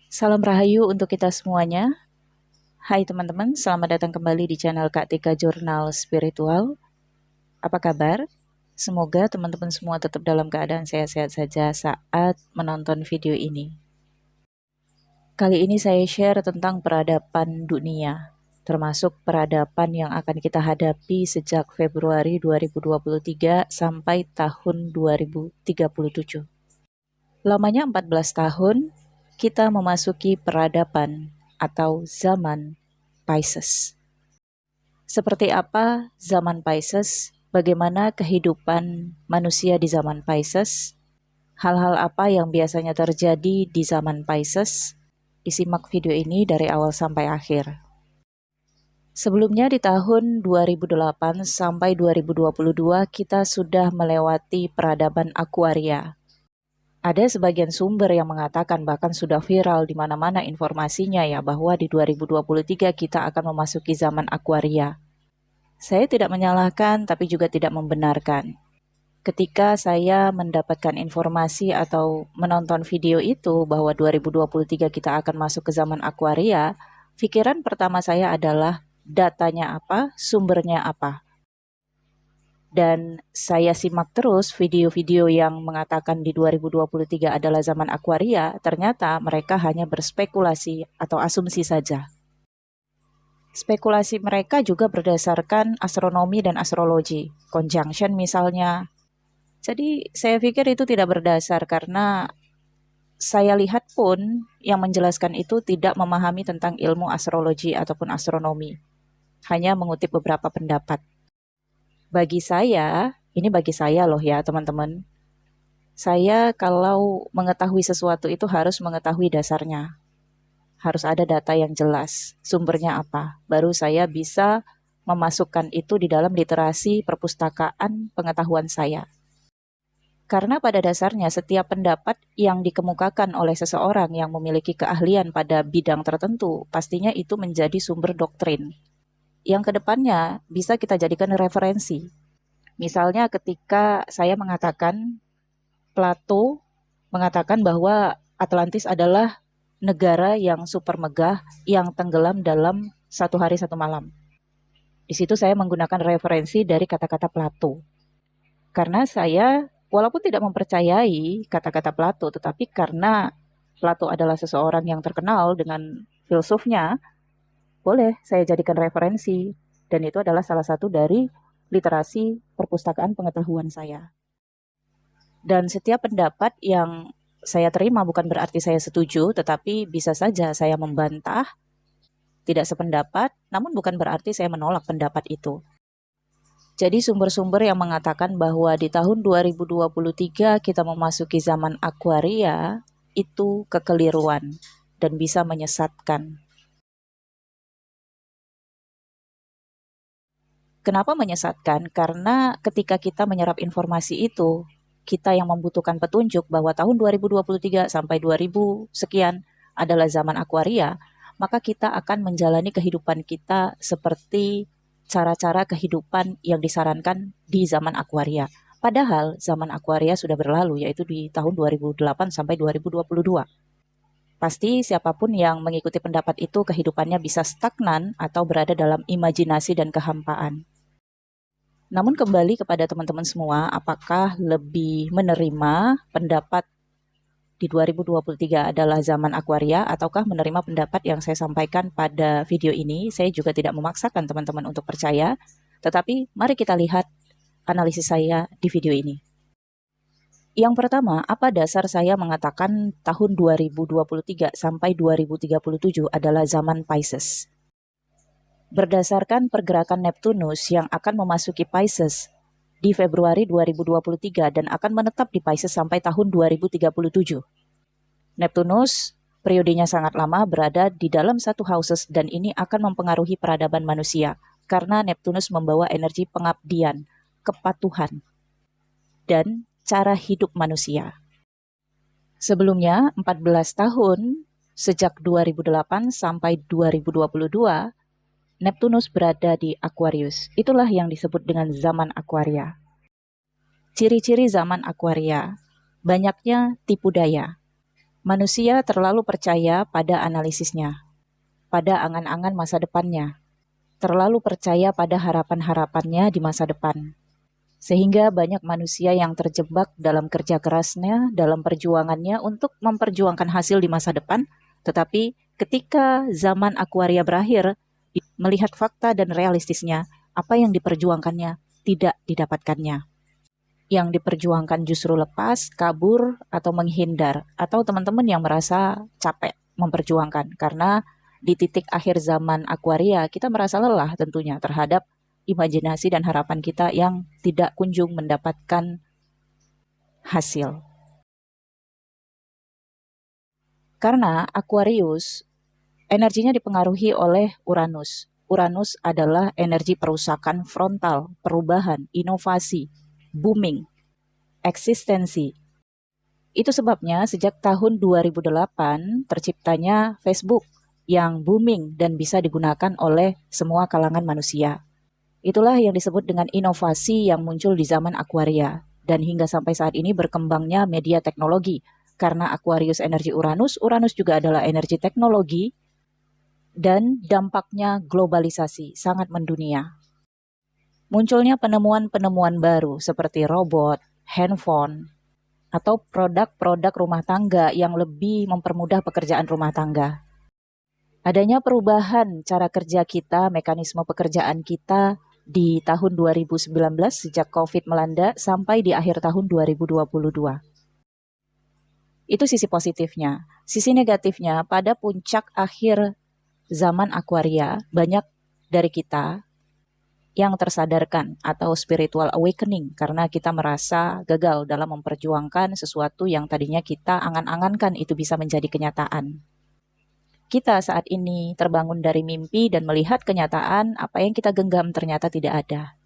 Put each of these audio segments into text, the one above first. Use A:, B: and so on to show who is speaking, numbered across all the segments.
A: Salam Rahayu untuk kita semuanya. Hai teman-teman, selamat datang kembali di channel Kak Tika Jurnal Spiritual. Apa kabar? Semoga teman-teman semua tetap dalam keadaan sehat-sehat saja saat menonton video ini. Kali ini saya share tentang peradaban dunia, termasuk peradaban yang akan kita hadapi sejak Februari 2023 sampai tahun 2037. Lamanya 14 tahun, kita memasuki peradaban atau zaman Pisces. Seperti apa zaman Pisces? Bagaimana kehidupan manusia di zaman Pisces? Hal-hal apa yang biasanya terjadi di zaman Pisces? Disimak video ini dari awal sampai akhir. Sebelumnya di tahun 2008 sampai 2022 kita sudah melewati peradaban Aquaria. Ada sebagian sumber yang mengatakan bahkan sudah viral di mana-mana informasinya ya bahwa di 2023 kita akan memasuki zaman Aquaria. Saya tidak menyalahkan tapi juga tidak membenarkan. Ketika saya mendapatkan informasi atau menonton video itu bahwa 2023 kita akan masuk ke zaman Aquaria, pikiran pertama saya adalah datanya apa, sumbernya apa. Dan saya simak terus video-video yang mengatakan di 2023 adalah zaman Aquaria, ternyata mereka hanya berspekulasi atau asumsi saja. Spekulasi mereka juga berdasarkan astronomi dan astrologi, conjunction misalnya. Jadi saya pikir itu tidak berdasar karena saya lihat pun yang menjelaskan itu tidak memahami tentang ilmu astrologi ataupun astronomi. Hanya mengutip beberapa pendapat. Bagi saya loh ya teman-teman. Saya kalau mengetahui sesuatu itu harus mengetahui dasarnya. Harus ada data yang jelas, sumbernya apa. Baru saya bisa memasukkan itu di dalam literasi perpustakaan pengetahuan saya. Karena pada dasarnya setiap pendapat yang dikemukakan oleh seseorang yang memiliki keahlian pada bidang tertentu, pastinya itu menjadi sumber doktrin yang kedepannya bisa kita jadikan referensi. Misalnya ketika saya mengatakan Plato mengatakan bahwa Atlantis adalah negara yang super megah yang tenggelam dalam satu hari satu malam. Di situ saya menggunakan referensi dari kata-kata Plato. Karena saya walaupun tidak mempercayai kata-kata Plato, tetapi karena Plato adalah seseorang yang terkenal dengan filsufnya, boleh saya jadikan referensi. Dan itu adalah salah satu dari literasi perpustakaan pengetahuan saya. Dan setiap pendapat yang saya terima bukan berarti saya setuju, tetapi bisa saja saya membantah, tidak sependapat, namun bukan berarti saya menolak pendapat itu. Jadi sumber-sumber yang mengatakan bahwa di tahun 2023 kita memasuki zaman Aquaria, itu kekeliruan dan bisa menyesatkan. Kenapa menyesatkan? Karena ketika kita menyerap informasi itu, kita yang membutuhkan petunjuk bahwa tahun 2023 sampai 2000 sekian adalah zaman Aquaria, maka kita akan menjalani kehidupan kita seperti cara-cara kehidupan yang disarankan di zaman Aquaria. Padahal zaman Aquaria sudah berlalu, yaitu di tahun 2008 sampai 2022. Pasti siapapun yang mengikuti pendapat itu kehidupannya bisa stagnan atau berada dalam imajinasi dan kehampaan. Namun kembali kepada teman-teman semua, apakah lebih menerima pendapat di 2023 adalah zaman Aquaria ataukah menerima pendapat yang saya sampaikan pada video ini? Saya juga tidak memaksakan teman-teman untuk percaya, tetapi mari kita lihat analisis saya di video ini. Yang pertama, apa dasar saya mengatakan tahun 2023 sampai 2037 adalah zaman Pisces? Berdasarkan pergerakan Neptunus yang akan memasuki Pisces di Februari 2023 dan akan menetap di Pisces sampai tahun 2037. Neptunus periodenya sangat lama berada di dalam satu houses dan ini akan mempengaruhi peradaban manusia karena Neptunus membawa energi pengabdian, kepatuhan, dan cara hidup manusia. Sebelumnya 14 tahun sejak 2008 sampai 2022 Neptunus berada di Aquarius. Itulah yang disebut dengan zaman Aquaria. Ciri-ciri zaman Aquaria, banyaknya tipu daya, Manusia terlalu percaya pada analisisnya, pada angan-angan masa depannya, terlalu percaya pada harapan-harapannya di masa depan. Sehingga banyak manusia yang terjebak dalam kerja kerasnya, dalam perjuangannya untuk memperjuangkan hasil di masa depan, tetapi ketika zaman Aquaria berakhir, melihat fakta dan realistisnya, apa yang diperjuangkannya tidak didapatkannya. Yang diperjuangkan justru lepas, kabur, atau menghindar, atau teman-teman yang merasa capek memperjuangkan, karena di titik akhir zaman Aquaria, kita merasa lelah tentunya terhadap imajinasi dan harapan kita yang tidak kunjung mendapatkan hasil. Karena Aquarius energinya dipengaruhi oleh Uranus. Uranus adalah energi perusakan frontal, perubahan, inovasi, booming, eksistensi. Itu sebabnya sejak tahun 2008 terciptanya Facebook yang booming dan bisa digunakan oleh semua kalangan manusia. Itulah yang disebut dengan inovasi yang muncul di zaman Aquaria. Dan hingga sampai saat ini berkembangnya media teknologi. Karena Aquarius energi Uranus, Uranus juga adalah energi teknologi. Dan dampaknya globalisasi, sangat mendunia. Munculnya penemuan-penemuan baru seperti robot, handphone, atau produk-produk rumah tangga yang lebih mempermudah pekerjaan rumah tangga. Adanya perubahan cara kerja kita, mekanisme pekerjaan kita, di tahun 2019 sejak COVID melanda sampai di akhir tahun 2022. Itu sisi positifnya. Sisi negatifnya, pada puncak akhir zaman Aquaria, banyak dari kita yang tersadarkan atau spiritual awakening karena kita merasa gagal dalam memperjuangkan sesuatu yang tadinya kita angan-angankan itu bisa menjadi kenyataan. Kita saat ini terbangun dari mimpi dan melihat kenyataan apa yang kita genggam ternyata tidak ada.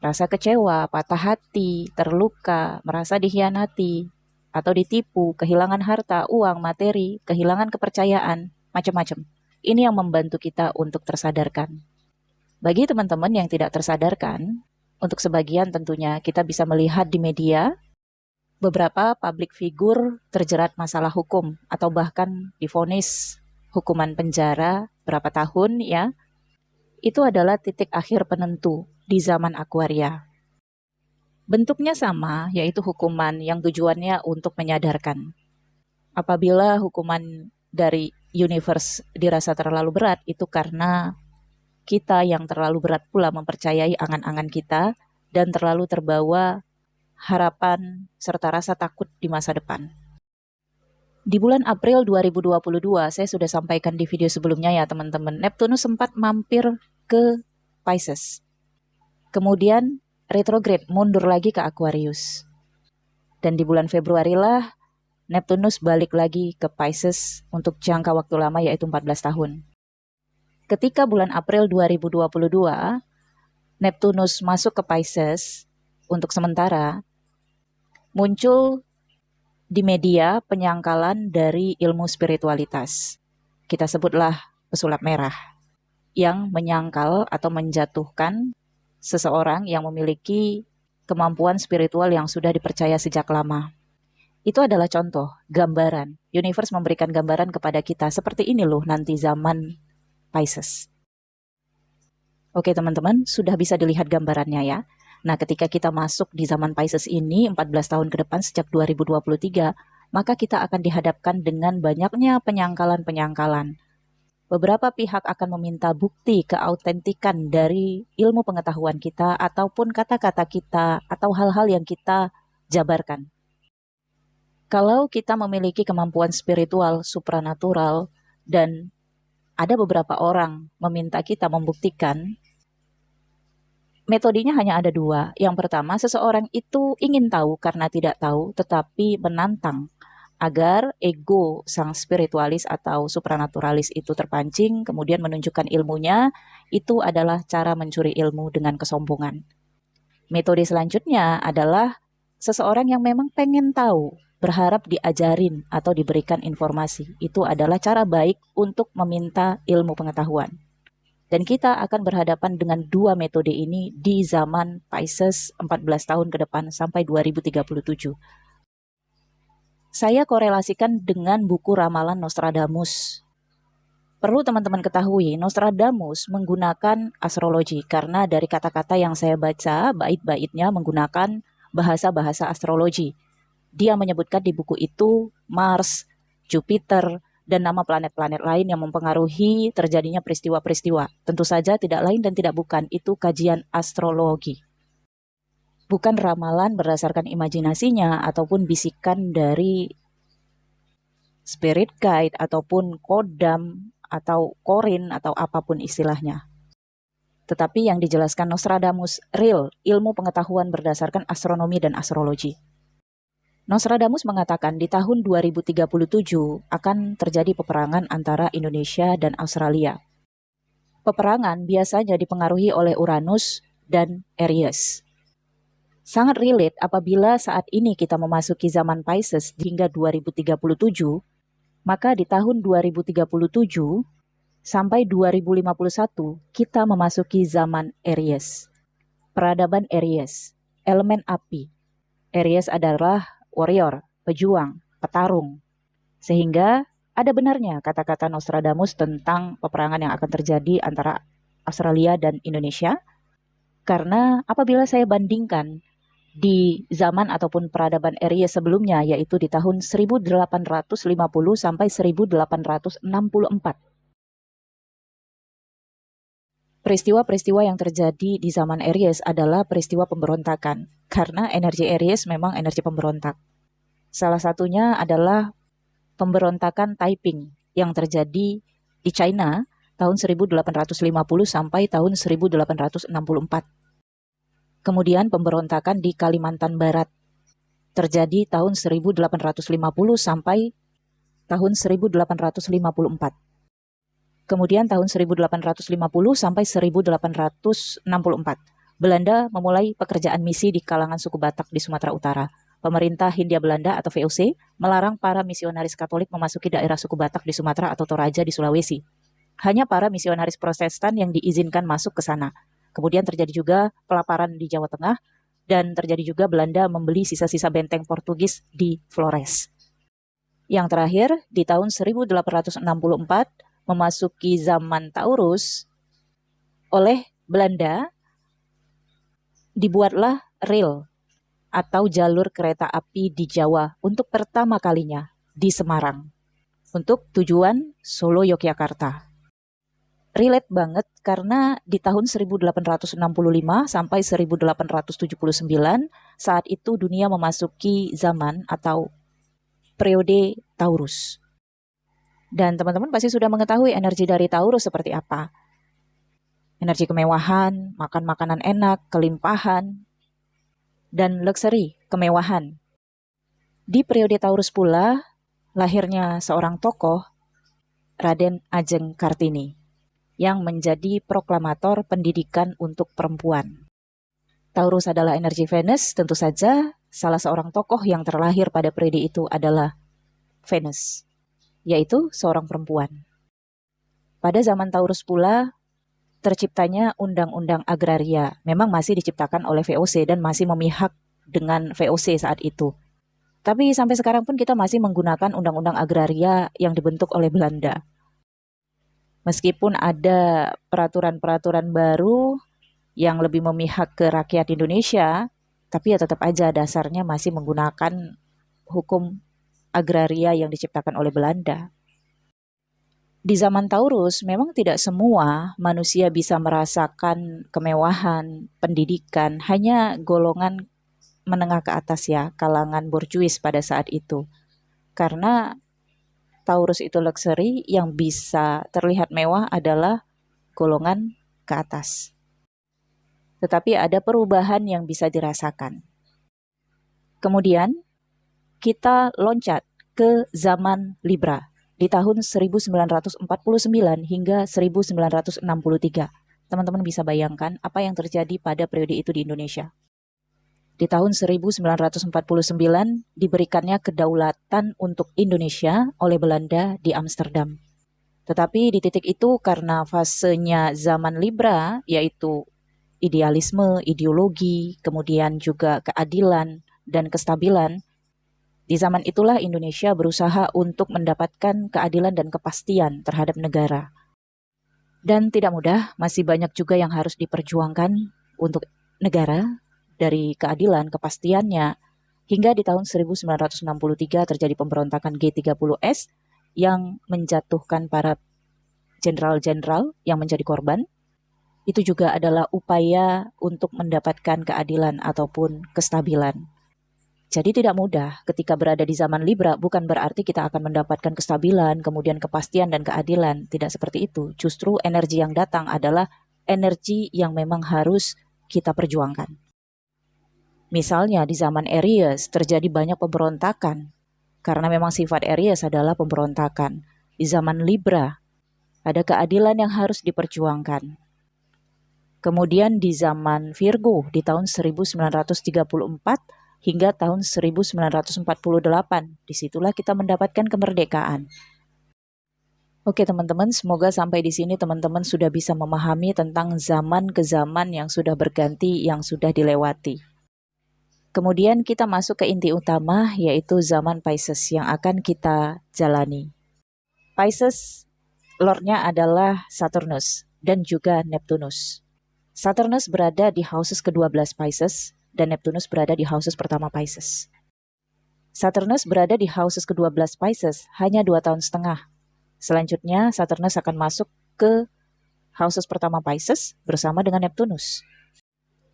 A: Rasa kecewa, patah hati, terluka, merasa dikhianati, atau ditipu, kehilangan harta, uang, materi, kehilangan kepercayaan, macam-macam. Ini yang membantu kita untuk tersadarkan. Bagi teman-teman yang tidak tersadarkan, untuk sebagian tentunya kita bisa melihat di media, beberapa public figure terjerat masalah hukum atau bahkan divonis hukuman penjara berapa tahun ya, itu adalah titik akhir penentu di zaman Aquaria. Bentuknya sama, yaitu hukuman yang tujuannya untuk menyadarkan. Apabila hukuman dari universe dirasa terlalu berat, itu karena kita yang terlalu berat pula mempercayai angan-angan kita dan terlalu terbawa harapan serta rasa takut di masa depan. Di bulan April 2022, saya sudah sampaikan di video sebelumnya ya teman-teman, Neptunus sempat mampir ke Pisces. Kemudian retrograde, mundur lagi ke Aquarius. Dan di bulan Februari lah, Neptunus balik lagi ke Pisces untuk jangka waktu lama yaitu 14 tahun. Ketika bulan April 2022, Neptunus masuk ke Pisces untuk sementara, muncul di media penyangkalan dari ilmu spiritualitas. Kita sebutlah pesulap merah yang menyangkal atau menjatuhkan seseorang yang memiliki kemampuan spiritual yang sudah dipercaya sejak lama. Itu adalah contoh, gambaran. Universe memberikan gambaran kepada kita seperti ini loh nanti zaman Pisces. Oke teman-teman, sudah bisa dilihat gambarannya ya. Nah, ketika kita masuk di zaman Pisces ini 14 tahun ke depan sejak 2023, maka kita akan dihadapkan dengan banyaknya penyangkalan-penyangkalan. Beberapa pihak akan meminta bukti keautentikan dari ilmu pengetahuan kita ataupun kata-kata kita atau hal-hal yang kita jabarkan. Kalau kita memiliki kemampuan spiritual, supranatural, dan ada beberapa orang meminta kita membuktikan, metodenya hanya ada dua. Yang pertama, seseorang itu ingin tahu karena tidak tahu, tetapi menantang agar ego sang spiritualis atau supranaturalis itu terpancing, kemudian menunjukkan ilmunya. Itu adalah cara mencuri ilmu dengan kesombongan. Metode selanjutnya adalah seseorang yang memang pengen tahu, berharap diajarin atau diberikan informasi. Itu adalah cara baik untuk meminta ilmu pengetahuan. Dan kita akan berhadapan dengan dua metode ini di zaman Pisces 14 tahun ke depan sampai 2037. Saya korelasikan dengan buku ramalan Nostradamus. Perlu teman-teman ketahui, Nostradamus menggunakan astrologi karena dari kata-kata yang saya baca, bait-baitnya menggunakan bahasa-bahasa astrologi. Dia menyebutkan di buku itu Mars, Jupiter, dan nama planet-planet lain yang mempengaruhi terjadinya peristiwa-peristiwa. Tentu saja tidak lain dan tidak bukan, itu kajian astrologi. Bukan ramalan berdasarkan imajinasinya ataupun bisikan dari spirit guide ataupun kodam atau korin atau apapun istilahnya. Tetapi yang dijelaskan Nostradamus real, ilmu pengetahuan berdasarkan astronomi dan astrologi. Nostradamus mengatakan di tahun 2037 akan terjadi peperangan antara Indonesia dan Australia. Peperangan biasanya dipengaruhi oleh Uranus dan Aries. Sangat relate apabila saat ini kita memasuki zaman Pisces hingga 2037, maka di tahun 2037 sampai 2051 kita memasuki zaman Aries. Peradaban Aries, elemen api. Aries adalah warrior, pejuang, petarung. Sehingga ada benarnya kata-kata Nostradamus tentang peperangan yang akan terjadi antara Australia dan Indonesia. Karena apabila saya bandingkan di zaman ataupun peradaban Aries sebelumnya, yaitu di tahun 1850 sampai 1864. Peristiwa-peristiwa yang terjadi di zaman Aries adalah peristiwa pemberontakan, karena energi Aries memang energi pemberontak. Salah satunya adalah pemberontakan Taiping yang terjadi di China tahun 1850 sampai tahun 1864. Kemudian pemberontakan di Kalimantan Barat terjadi tahun 1850 sampai tahun 1854. Kemudian tahun 1850 sampai 1864, Belanda memulai pekerjaan misi di kalangan suku Batak di Sumatera Utara. Pemerintah Hindia Belanda atau VOC melarang para misionaris Katolik memasuki daerah suku Batak di Sumatera atau Toraja di Sulawesi. Hanya para misionaris Protestan yang diizinkan masuk ke sana. Kemudian terjadi juga pelaparan di Jawa Tengah dan terjadi juga Belanda membeli sisa-sisa benteng Portugis di Flores. Yang terakhir, di tahun 1864 memasuki zaman Taurus, oleh Belanda dibuatlah rel atau jalur kereta api di Jawa untuk pertama kalinya di Semarang untuk tujuan Solo Yogyakarta. Relate banget karena di tahun 1865 sampai 1879 saat itu dunia memasuki zaman atau periode Taurus. Dan teman-teman pasti sudah mengetahui energi dari Taurus seperti apa. Energi kemewahan, makan makanan enak, kelimpahan, dan luxury, kemewahan. Di periode Taurus pula lahirnya seorang tokoh, Raden Ajeng Kartini, yang menjadi proklamator pendidikan untuk perempuan. Taurus adalah energi Venus, tentu saja salah seorang tokoh yang terlahir pada periode itu adalah Venus, yaitu seorang perempuan. Pada zaman Taurus pula, terciptanya Undang-Undang Agraria, memang masih diciptakan oleh VOC dan masih memihak dengan VOC saat itu. Tapi sampai sekarang pun kita masih menggunakan Undang-Undang Agraria yang dibentuk oleh Belanda. Meskipun ada peraturan-peraturan baru yang lebih memihak ke rakyat Indonesia, tapi ya tetap aja dasarnya masih menggunakan hukum agraria yang diciptakan oleh Belanda. Di zaman Taurus, memang tidak semua manusia bisa merasakan kemewahan, pendidikan, hanya golongan menengah ke atas ya, kalangan borjuis pada saat itu. Karena Taurus itu luxury, yang bisa terlihat mewah adalah golongan ke atas. Tetapi ada perubahan yang bisa dirasakan. Kemudian kita loncat ke zaman Libra di tahun 1949 hingga 1963. Teman-teman bisa bayangkan apa yang terjadi pada periode itu di Indonesia. Di tahun 1949 diberikannya kedaulatan untuk Indonesia oleh Belanda di Amsterdam. Tetapi di titik itu karena fasenya zaman Libra, yaitu idealisme, ideologi, kemudian juga keadilan dan kestabilan, Di zaman itulah Indonesia berusaha untuk mendapatkan keadilan dan kepastian terhadap negara. Dan tidak mudah, masih banyak juga yang harus diperjuangkan untuk negara dari keadilan, kepastiannya. Hingga di tahun 1963 terjadi pemberontakan G30S yang menjatuhkan para jenderal-jenderal yang menjadi korban. Itu juga adalah upaya untuk mendapatkan keadilan ataupun kestabilan. Jadi tidak mudah ketika berada di zaman Libra, bukan berarti kita akan mendapatkan kestabilan, kemudian kepastian dan keadilan. Tidak seperti itu. Justru energi yang datang adalah energi yang memang harus kita perjuangkan. Misalnya di zaman Aries terjadi banyak pemberontakan, karena memang sifat Aries adalah pemberontakan. Di zaman Libra ada keadilan yang harus diperjuangkan. Kemudian di zaman Virgo di tahun 1934 hingga tahun 1948, disitulah kita mendapatkan kemerdekaan. Oke teman-teman, semoga sampai di sini teman-teman sudah bisa memahami tentang zaman ke zaman yang sudah berganti, yang sudah dilewati. Kemudian kita masuk ke inti utama, yaitu zaman Pisces yang akan kita jalani. Pisces, lordnya adalah Saturnus dan juga Neptunus. Saturnus berada di houses ke-12 Pisces dan Neptunus berada di houses pertama Pisces. Saturnus berada di houses ke-12 Pisces hanya 2 tahun setengah. Selanjutnya Saturnus akan masuk ke houses pertama Pisces bersama dengan Neptunus.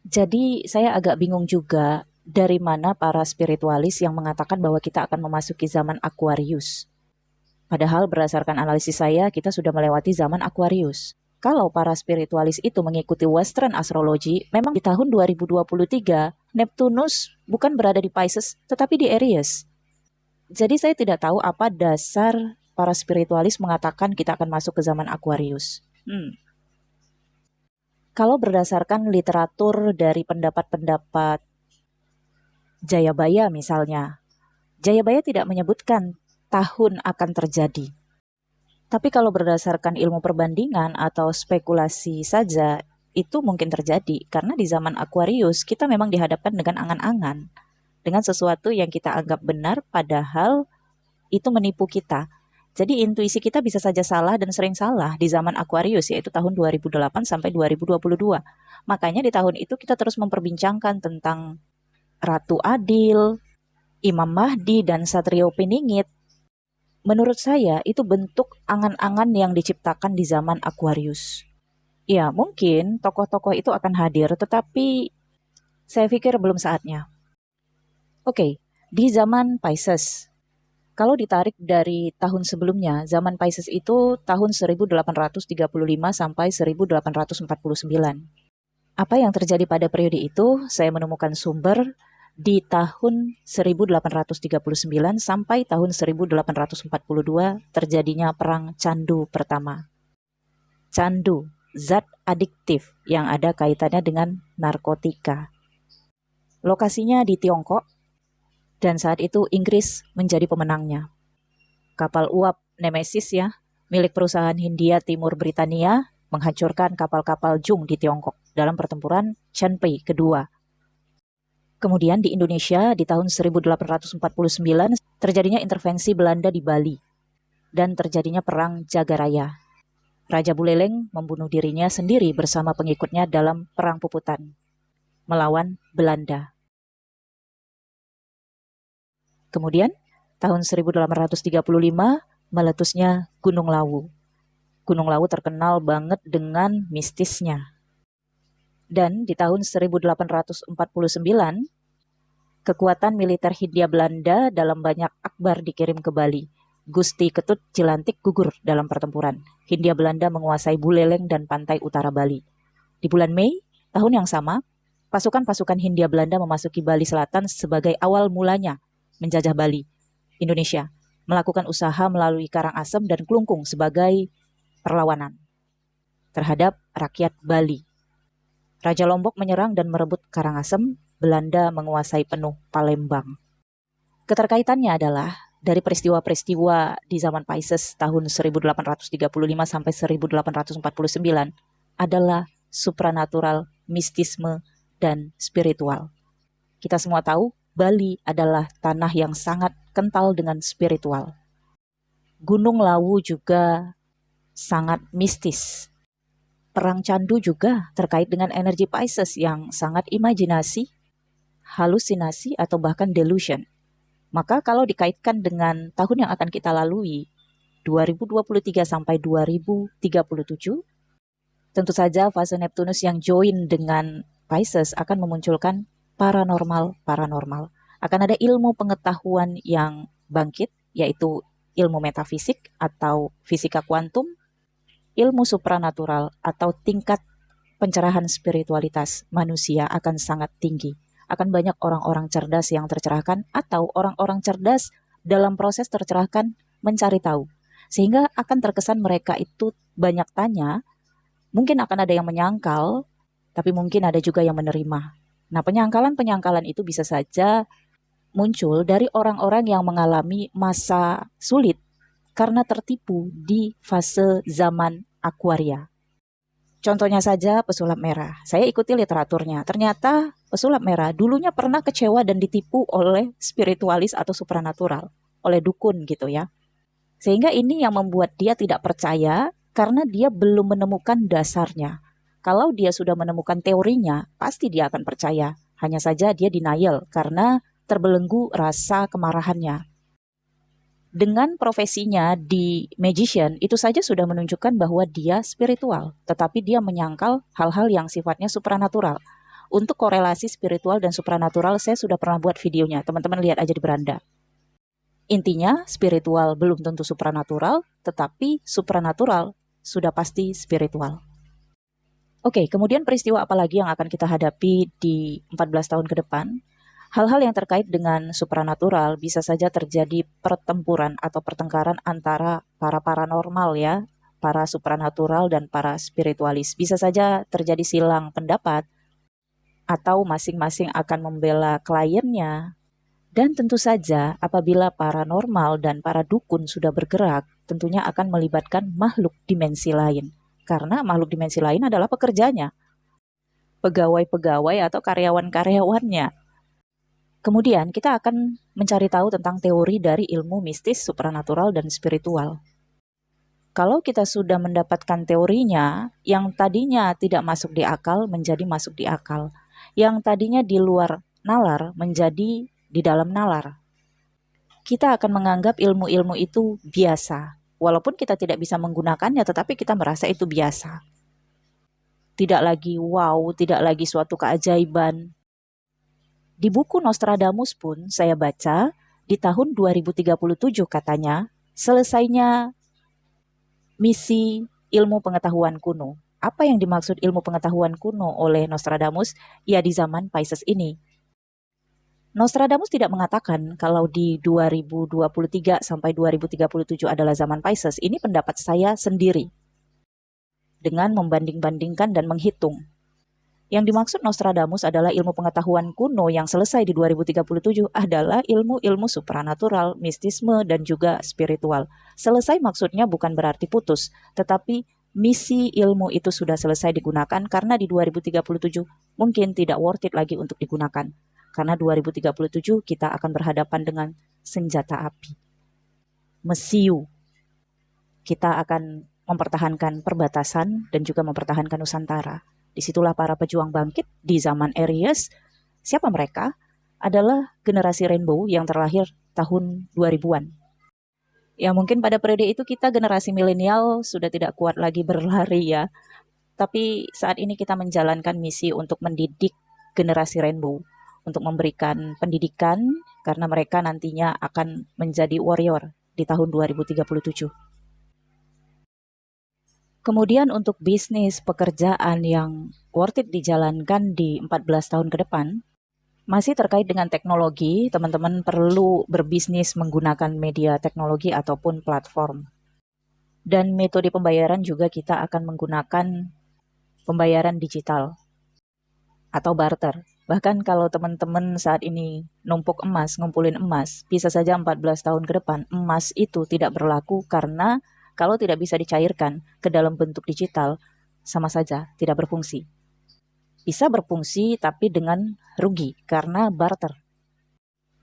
A: Jadi saya agak bingung juga dari mana para spiritualis yang mengatakan bahwa kita akan memasuki zaman Aquarius. Padahal berdasarkan analisis saya, kita sudah melewati zaman Aquarius. Kalau para spiritualis itu mengikuti Western Astrology, memang di tahun 2023, Neptunus bukan berada di Pisces, tetapi di Aries. Jadi saya tidak tahu apa dasar para spiritualis mengatakan kita akan masuk ke zaman Aquarius. Kalau berdasarkan literatur dari pendapat-pendapat Jayabaya misalnya, Jayabaya tidak menyebutkan tahun akan terjadi. Tapi kalau berdasarkan ilmu perbandingan atau spekulasi saja, itu mungkin terjadi. Karena di zaman Aquarius, kita memang dihadapkan dengan angan-angan. Dengan sesuatu yang kita anggap benar, padahal itu menipu kita. Jadi intuisi kita bisa saja salah dan sering salah di zaman Aquarius, yaitu tahun 2008 sampai 2022. Makanya di tahun itu kita terus memperbincangkan tentang Ratu Adil, Imam Mahdi, dan Satrio Piningit. Menurut saya itu bentuk angan-angan yang diciptakan di zaman Aquarius. Ya, mungkin tokoh-tokoh itu akan hadir, tetapi saya pikir belum saatnya. Oke, di zaman Pisces. Kalau ditarik dari tahun sebelumnya, zaman Pisces itu tahun 1835 sampai 1849. Apa yang terjadi pada periode itu? Saya menemukan sumber di tahun 1839 sampai tahun 1842 terjadinya Perang Candu pertama. Candu, zat adiktif yang ada kaitannya dengan narkotika. Lokasinya di Tiongkok dan saat itu Inggris menjadi pemenangnya. Kapal uap Nemesis ya, milik perusahaan Hindia Timur Britania menghancurkan kapal-kapal Jung di Tiongkok dalam pertempuran Qianpei kedua. Kemudian di Indonesia di tahun 1849 terjadinya intervensi Belanda di Bali dan terjadinya Perang Jagaraya. Raja Buleleng membunuh dirinya sendiri bersama pengikutnya dalam Perang Puputan melawan Belanda. Kemudian tahun 1835 meletusnya Gunung Lawu. Gunung Lawu terkenal banget dengan mistisnya. Dan di tahun 1849, kekuatan militer Hindia Belanda dalam banyak akbar dikirim ke Bali. Gusti Ketut Cilantik gugur dalam pertempuran. Hindia Belanda menguasai Buleleng dan pantai utara Bali. Di bulan Mei tahun yang sama, pasukan-pasukan Hindia Belanda memasuki Bali Selatan sebagai awal mulanya menjajah Bali, Indonesia, melakukan usaha melalui Karangasem dan Klungkung sebagai perlawanan terhadap rakyat Bali. Raja Lombok menyerang dan merebut Karangasem, Belanda menguasai penuh Palembang. Keterkaitannya adalah dari peristiwa-peristiwa di zaman Pisces tahun 1835 sampai 1849 adalah supranatural, mistisme, dan spiritual. Kita semua tahu Bali adalah tanah yang sangat kental dengan spiritual. Gunung Lawu juga sangat mistis. Perang candu juga terkait dengan energi Pisces yang sangat imajinasi, halusinasi, atau bahkan delusion. Maka kalau dikaitkan dengan tahun yang akan kita lalui, 2023 sampai 2037, tentu saja fase Neptunus yang join dengan Pisces akan memunculkan paranormal. Akan ada ilmu pengetahuan yang bangkit, yaitu ilmu metafisik atau fisika kuantum, ilmu supranatural atau tingkat pencerahan spiritualitas manusia akan sangat tinggi. Akan banyak orang-orang cerdas yang tercerahkan atau orang-orang cerdas dalam proses tercerahkan mencari tahu. Sehingga akan terkesan mereka itu banyak tanya, mungkin akan ada yang menyangkal, tapi mungkin ada juga yang menerima. Nah, penyangkalan-penyangkalan itu bisa saja muncul dari orang-orang yang mengalami masa sulit karena tertipu di fase zaman Aquaria. Contohnya saja pesulap merah. Saya ikuti literaturnya. Ternyata pesulap merah dulunya pernah kecewa dan ditipu oleh spiritualis atau supranatural, oleh dukun gitu ya. Sehingga ini yang membuat dia tidak percaya karena dia belum menemukan dasarnya. Kalau dia sudah menemukan teorinya, pasti dia akan percaya. Hanya saja dia denial karena terbelenggu rasa kemarahannya. Dengan profesinya di magician, itu saja sudah menunjukkan bahwa dia spiritual, tetapi dia menyangkal hal-hal yang sifatnya supranatural. Untuk korelasi spiritual dan supranatural, saya sudah pernah buat videonya, teman-teman lihat aja di beranda. Intinya, spiritual belum tentu supranatural, tetapi supranatural sudah pasti spiritual. Oke, kemudian peristiwa apa lagi yang akan kita hadapi di 14 tahun ke depan? Hal-hal yang terkait dengan supranatural bisa saja terjadi pertempuran atau pertengkaran antara para paranormal ya, para supranatural dan para spiritualis. Bisa saja terjadi silang pendapat atau masing-masing akan membela kliennya. Dan tentu saja apabila paranormal dan para dukun sudah bergerak, tentunya akan melibatkan makhluk dimensi lain. Karena makhluk dimensi lain adalah pekerjanya, pegawai-pegawai atau karyawan-karyawannya. Kemudian kita akan mencari tahu tentang teori dari ilmu mistis, supranatural, dan spiritual. Kalau kita sudah mendapatkan teorinya, yang tadinya tidak masuk di akal menjadi masuk di akal. Yang tadinya di luar nalar menjadi di dalam nalar. Kita akan menganggap ilmu-ilmu itu biasa. Walaupun kita tidak bisa menggunakannya, tetapi kita merasa itu biasa. Tidak lagi wow, tidak lagi suatu keajaiban. Di buku Nostradamus pun saya baca di tahun 2037 katanya selesainya misi ilmu pengetahuan kuno. Apa yang dimaksud ilmu pengetahuan kuno oleh Nostradamus? Ya di zaman Pisces ini. Nostradamus tidak mengatakan kalau di 2023 sampai 2037 adalah zaman Pisces. Ini pendapat saya sendiri dengan membanding-bandingkan dan menghitung. Yang dimaksud Nostradamus adalah ilmu pengetahuan kuno yang selesai di 2037 adalah ilmu-ilmu supranatural, mistisme, dan juga spiritual. Selesai maksudnya bukan berarti putus, tetapi misi ilmu itu sudah selesai digunakan karena di 2037 mungkin tidak worth it lagi untuk digunakan. Karena 2037 kita akan berhadapan dengan senjata api. Mesiu. Kita akan mempertahankan perbatasan dan juga mempertahankan Nusantara. Disitulah para pejuang bangkit di zaman Aries. Siapa mereka? Adalah generasi rainbow yang terlahir tahun 2000-an. Ya mungkin pada periode itu kita generasi milenial sudah tidak kuat lagi berlari ya. Tapi saat ini kita menjalankan misi untuk mendidik generasi rainbow. Untuk memberikan pendidikan karena mereka nantinya akan menjadi warrior di tahun 2037. Kemudian untuk bisnis pekerjaan yang worth it dijalankan di 14 tahun ke depan, masih terkait dengan teknologi, teman-teman perlu berbisnis menggunakan media teknologi ataupun platform. Dan metode pembayaran juga kita akan menggunakan pembayaran digital atau barter. Bahkan kalau teman-teman saat ini numpuk emas, ngumpulin emas, bisa saja 14 tahun ke depan emas itu tidak berlaku karena kalau tidak bisa dicairkan ke dalam bentuk digital, sama saja tidak berfungsi. Bisa berfungsi tapi dengan rugi karena barter.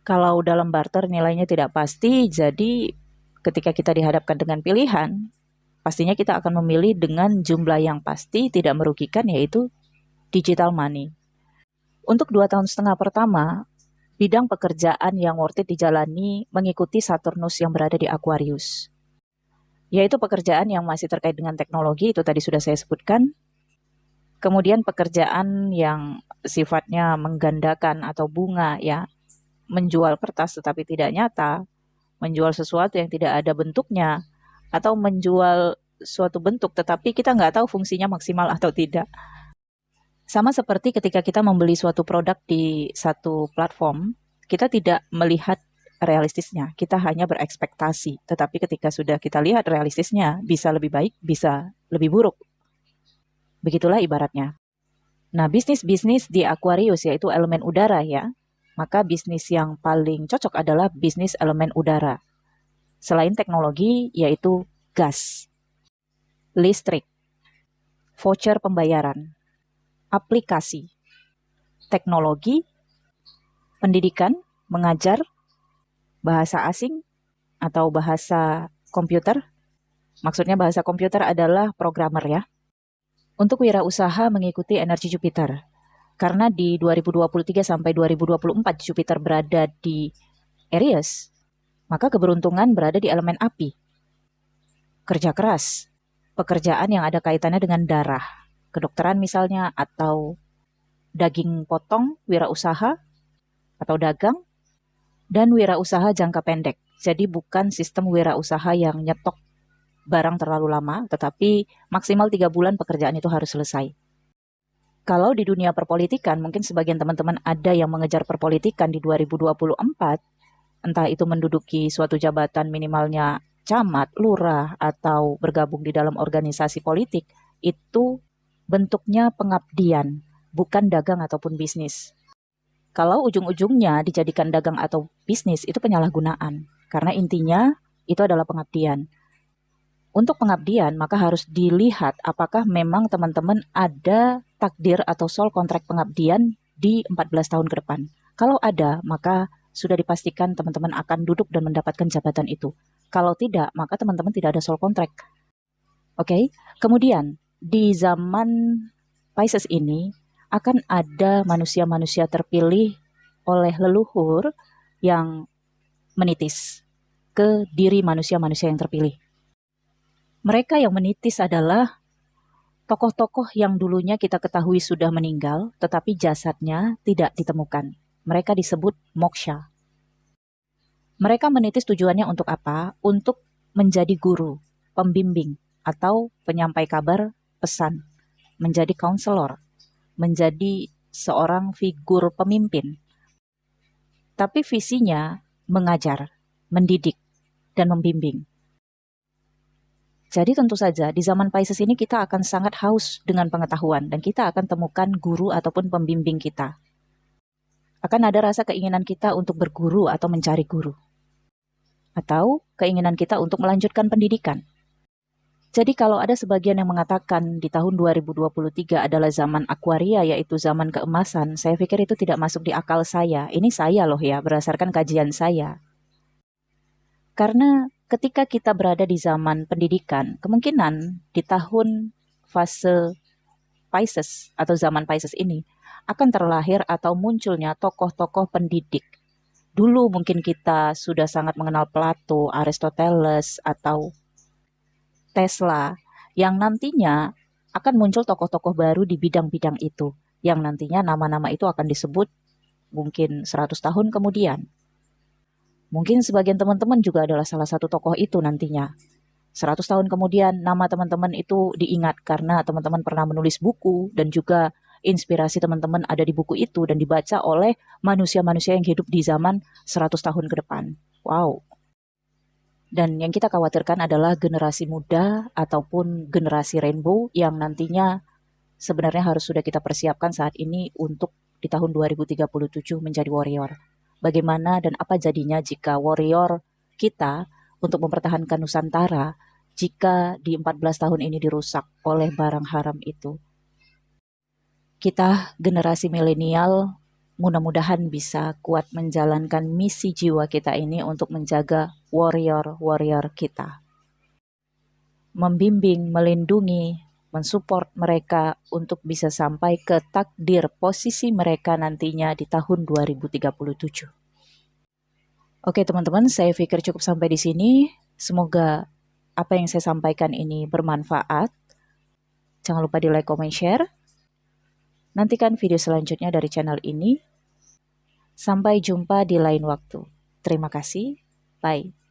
A: Kalau dalam barter nilainya tidak pasti, jadi ketika kita dihadapkan dengan pilihan, pastinya kita akan memilih dengan jumlah yang pasti, tidak merugikan, yaitu digital money. Untuk 2,5 tahun pertama, bidang pekerjaan yang worth it dijalani mengikuti Saturnus yang berada di Aquarius. Yaitu pekerjaan yang masih terkait dengan teknologi, itu tadi sudah saya sebutkan. Kemudian pekerjaan yang sifatnya menggandakan atau bunga, ya, menjual kertas tetapi tidak nyata, menjual sesuatu yang tidak ada bentuknya, atau menjual suatu bentuk tetapi kita nggak tahu fungsinya maksimal atau tidak. Sama seperti ketika kita membeli suatu produk di satu platform, kita tidak melihat realistisnya, kita hanya berekspektasi. Tetapi ketika sudah kita lihat realistisnya, bisa lebih baik, bisa lebih buruk. Begitulah ibaratnya. Nah, bisnis-bisnis di Aquarius yaitu elemen udara, ya. Maka bisnis yang paling cocok adalah bisnis elemen udara. Selain teknologi, yaitu gas, listrik, voucher pembayaran, aplikasi, teknologi, pendidikan, mengajar, bahasa asing atau bahasa komputer. Maksudnya bahasa komputer adalah programmer, ya. Untuk wirausaha mengikuti energi Jupiter. Karena di 2023 sampai 2024 Jupiter berada di Aries, maka keberuntungan berada di elemen api. Kerja keras, pekerjaan yang ada kaitannya dengan darah, kedokteran misalnya, atau daging potong, wirausaha, atau dagang, dan wirausaha jangka pendek. Jadi bukan sistem wirausaha yang nyetok barang terlalu lama, tetapi maksimal 3 bulan pekerjaan itu harus selesai. Kalau di dunia perpolitikan, mungkin sebagian teman-teman ada yang mengejar perpolitikan di 2024, entah itu menduduki suatu jabatan minimalnya camat, lurah, atau bergabung di dalam organisasi politik, itu bentuknya pengabdian, bukan dagang ataupun bisnis. Kalau ujung-ujungnya dijadikan dagang atau bisnis, itu penyalahgunaan. Karena intinya itu adalah pengabdian. Untuk pengabdian, maka harus dilihat apakah memang teman-teman ada takdir atau soul kontrak pengabdian di 14 tahun ke depan. Kalau ada, maka sudah dipastikan teman-teman akan duduk dan mendapatkan jabatan itu. Kalau tidak, maka teman-teman tidak ada soul kontrak. Oke? Kemudian, di zaman Pisces ini, akan ada manusia-manusia terpilih oleh leluhur yang menitis ke diri manusia-manusia yang terpilih. Mereka yang menitis adalah tokoh-tokoh yang dulunya kita ketahui sudah meninggal, tetapi jasadnya tidak ditemukan. Mereka disebut moksha. Mereka menitis tujuannya untuk apa? Untuk menjadi guru, pembimbing, atau penyampai kabar, pesan, menjadi counselor, menjadi seorang figur pemimpin. Tapi visinya mengajar, mendidik, dan membimbing. Jadi tentu saja di zaman Pisces ini kita akan sangat haus dengan pengetahuan dan kita akan temukan guru ataupun pembimbing kita. Akan ada rasa keinginan kita untuk berguru atau mencari guru. Atau keinginan kita untuk melanjutkan pendidikan. Jadi kalau ada sebagian yang mengatakan di tahun 2023 adalah zaman Aquaria, yaitu zaman keemasan, saya pikir itu tidak masuk di akal saya. Ini saya loh ya, berdasarkan kajian saya. Karena ketika kita berada di zaman pendidikan, kemungkinan di tahun fase Pisces atau zaman Pisces ini akan terlahir atau munculnya tokoh-tokoh pendidik. Dulu mungkin kita sudah sangat mengenal Plato, Aristoteles, atau Tesla, yang nantinya akan muncul tokoh-tokoh baru di bidang-bidang itu, yang nantinya nama-nama itu akan disebut mungkin 100 tahun kemudian. Mungkin sebagian teman-teman juga adalah salah satu tokoh itu nantinya. 100 tahun kemudian nama teman-teman itu diingat karena teman-teman pernah menulis buku dan juga inspirasi teman-teman ada di buku itu dan dibaca oleh manusia-manusia yang hidup di zaman 100 tahun ke depan. Wow. Dan yang kita khawatirkan adalah generasi muda ataupun generasi rainbow yang nantinya sebenarnya harus sudah kita persiapkan saat ini untuk di tahun 2037 menjadi warrior. Bagaimana dan apa jadinya jika warrior kita untuk mempertahankan Nusantara jika di 14 tahun ini dirusak oleh barang haram itu. Kita generasi milenial mudah-mudahan bisa kuat menjalankan misi jiwa kita ini untuk menjaga warrior-warrior kita. Membimbing, melindungi, mensupport mereka untuk bisa sampai ke takdir posisi mereka nantinya di tahun 2037. Oke teman-teman, saya pikir cukup sampai di sini. Semoga apa yang saya sampaikan ini bermanfaat. Jangan lupa di like, comment, share. Nantikan video selanjutnya dari channel ini. Sampai jumpa di lain waktu. Terima kasih. Bye.